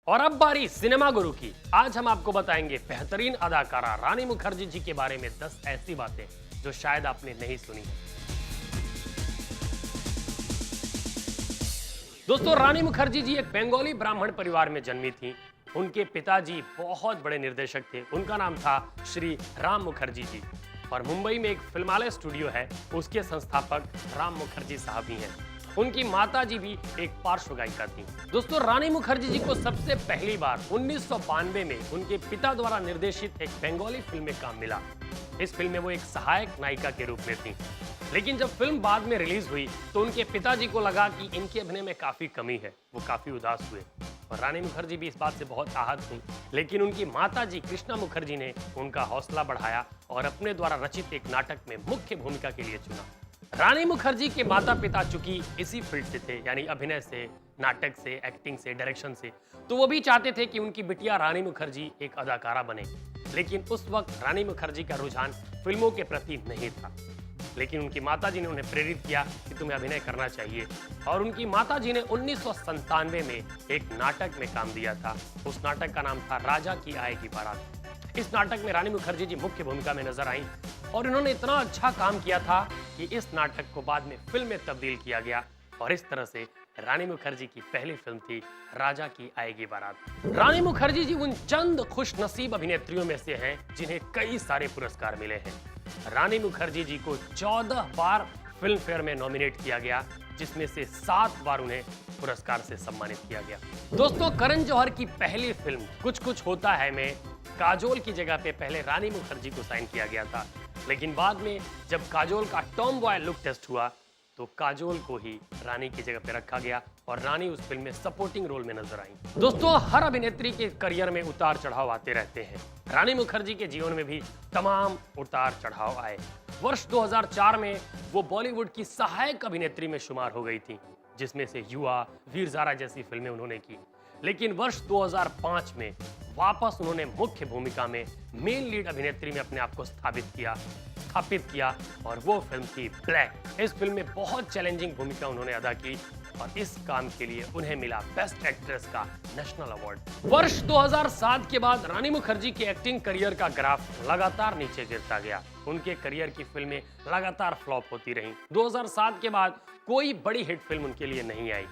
और अब बारी सिनेमा गुरु की। आज हम आपको बताएंगे बेहतरीन अदाकारा रानी मुखर्जी जी के बारे में 10 ऐसी बातें जो शायद आपने नहीं सुनी। दोस्तों, रानी मुखर्जी जी एक बंगाली ब्राह्मण परिवार में जन्मी थी। उनके पिताजी बहुत बड़े निर्देशक थे। उनका नाम था श्री राम मुखर्जी जी और मुंबई में एक फिल्मालय स्टूडियो है, उसके संस्थापक राम मुखर्जी साहब ही हैं। उनकी माता जी भी एक पार्श्व गायिका थी। दोस्तों, रानी मुखर्जी जी को सबसे पहली बार 1992 में उनके पिता द्वारा निर्देशित एक बंगाली फिल्म में काम मिला। इस फिल्म में वो एक सहायक नायिका के रूप में थी। लेकिन जब फिल्म बाद में रिलीज हुई तो उनके पिताजी को लगा कि इनके अभिनय में काफी कमी है। वो काफी उदास हुए और रानी मुखर्जी भी इस बात से बहुत आहत हुई। लेकिन उनकी माता जी कृष्णा मुखर्जी ने उनका हौसला बढ़ाया और अपने द्वारा रचित एक नाटक में मुख्य भूमिका के लिए चुना। रानी मुखर्जी के माता पिता चूंकि इसी फील्ड से थे, यानी अभिनय से, नाटक से, एक्टिंग से, डायरेक्शन से, तो वो भी चाहते थे कि उनकी बिटिया रानी मुखर्जी एक अदाकारा बने। लेकिन उस वक्त रानी मुखर्जी का रुझान फिल्मों के प्रति नहीं था। लेकिन उनकी माताजी ने उन्हें प्रेरित किया कि तुम्हें अभिनय करना चाहिए और उनकी माताजी ने 1997 में एक नाटक में काम दिया था। उस नाटक का नाम था राजा की आएगी बारात। इस नाटक में रानी मुखर्जी जी मुख्य भूमिका में नजर आई और इन्होंने इतना अच्छा काम किया था कि इस नाटक को बाद में फिल्म में तब्दील किया गया और इस तरह से रानी मुखर्जी की पहली फिल्म थी राजा की आएगी बारात। रानी मुखर्जी जी उन चंद खुशनसीब अभिनेत्रियों में से हैं जिन्हें कई सारे पुरस्कार मिले हैं। रानी मुखर्जी जी को 14 बार फिल्म फेयर में नॉमिनेट किया गया, जिसमें से 7 बार उन्हें पुरस्कार से सम्मानित किया गया। दोस्तों, करण जौहर की पहली फिल्म कुछ कुछ होता है में काजोल की जगह पे पहले रानी मुखर्जी को साइन किया गया था। लेकिन बाद में जब काजोल का टॉम बॉय लुक टेस्ट हुआ तो काजोल को ही रानी की जगह पे रखा गया और रानी उस फिल्म में सपोर्टिंग रोल में नजर आई। दोस्तों, हर अभिनेत्री के करियर में उतार चढ़ाव आते रहते हैं। रानी मुखर्जी के जीवन में भी तमाम उतार चढ़ाव आए। वर्ष 2004 में वो बॉलीवुड की सहायक अभिनेत्री में शुमार हो गई थी, जिसमें से युवा, वीर ज़ारा जैसी फिल्में उन्होंने की। लेकिन वर्ष 2005 में वापस उन्होंने मुख्य भूमिका में मेन लीड अभिनेत्री में अपने आप को स्थापित किया और वो फिल्म थी ब्लैक। इस फिल्म में बहुत चैलेंजिंग भूमिका उन्होंने अदा की और इस काम के लिए उन्हें मिला बेस्ट एक्ट्रेस का नेशनल अवार्ड। वर्ष 2007 के बाद रानी मुखर्जी के एक्टिंग करियर का ग्राफ लगातार नीचे गिरता गया। उनके करियर की फिल्में लगातार फ्लॉप होती रहीं। 2007 के बाद कोई बड़ी हिट फिल्म उनके लिए नहीं आई।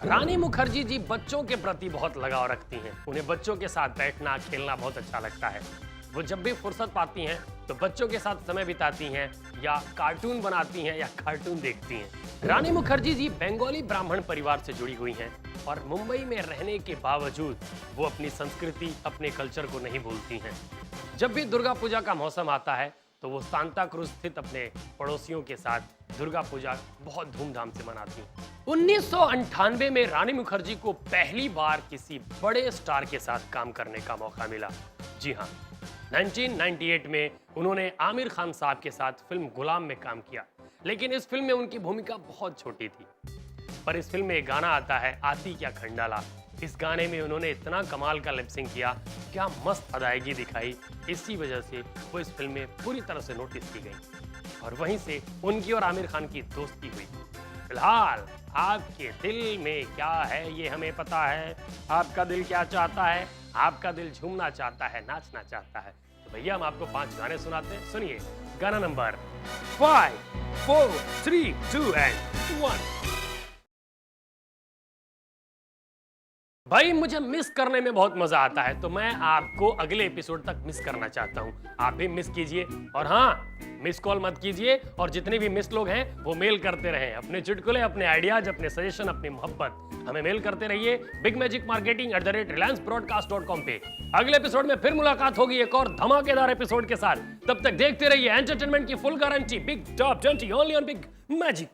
रानी मुखर्जी जी बच्चों के प्रति बहुत लगाव रखती हैं। उन्हें बच्चों के साथ बैठना, खेलना बहुत अच्छा लगता है। वो जब भी फुर्सत पाती हैं तो बच्चों के साथ समय बिताती हैं या कार्टून बनाती हैं या कार्टून देखती हैं। रानी मुखर्जी जी बंगाली ब्राह्मण परिवार से जुड़ी हुई हैं और मुंबई में रहने के बावजूद वो अपनी संस्कृति, अपने कल्चर को नहीं भूलती हैं। जब भी दुर्गा पूजा का मौसम आता है तो वो सांता क्रूज स्थित अपने पड़ोसियों के साथ दुर्गा पूजा बहुत धूमधाम से मनाती हैं। 1998 में रानी मुखर्जी को पहली बार किसी बड़े स्टार के साथ काम करने का मौका मिला। जी हाँ, 1998 में उन्होंने आमिर खान साहब के साथ फिल्म गुलाम में काम किया। लेकिन इस फिल्म में उनकी भूमिका बहुत छोटी थी। पर इस फिल्म में एक गाना आता है, आती क्या खंडाला। इस गाने में उन्होंने इतना कमाल का लिपसिंग किया, क्या मस्त अदायगी दिखाई। इसी वजह से वो इस फिल्म में पूरी तरह से नोटिस की गई और वहीं से उनकी और आमिर खान की दोस्ती हुई। फिलहाल आपके दिल में क्या है ये हमें पता है। आपका दिल क्या चाहता है? आपका दिल झूमना चाहता है, नाचना चाहता है। तो भैया हम आपको 5 गाने सुनाते हैं, सुनिए। गाना नंबर 5, 4, 3, 2 and 1। भाई, मुझे मिस करने में बहुत मजा आता है तो मैं आपको अगले एपिसोड तक मिस करना चाहता हूं। आप भी मिस कीजिए और हाँ, मिस कॉल मत कीजिए और जितने भी मिस लोग हैं वो मेल करते रहें। अपने चुटकुले, अपने आइडियाज, अपने सजेशन, अपनी मोहब्बत हमें मेल करते रहिए bigmagicmarketing@reliancebroadcast.com पे। अगले एपिसोड में फिर मुलाकात होगी एक और धमाकेदार एपिसोड के साथ। तब तक देखते रहिए एंटरटेनमेंट की full guarantee big top 20 only on big magic.